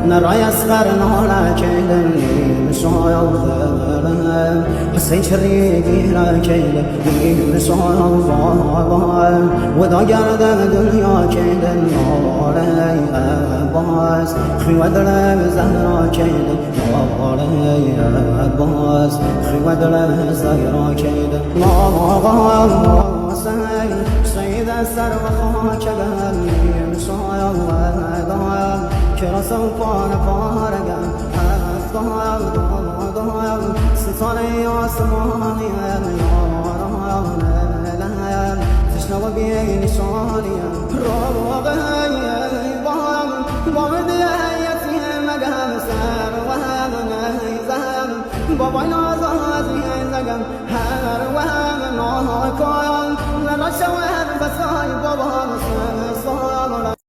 نرى يسخر نهلا كيل حسين شريقي لا كيل وذا قرد دنيا كيل باس خواد زهرا كيل باس خواد زهرا كيل سيد السر وخاك بهم شايا ودايا كرا سوفان فارقا ضايا ستاني آسماني يا تشنو بيني شانيا روغي بامدي يتي مقام سر وهم نيزم بابا نازازي زقم هر وهم ناكايا نرشوه بساي بابا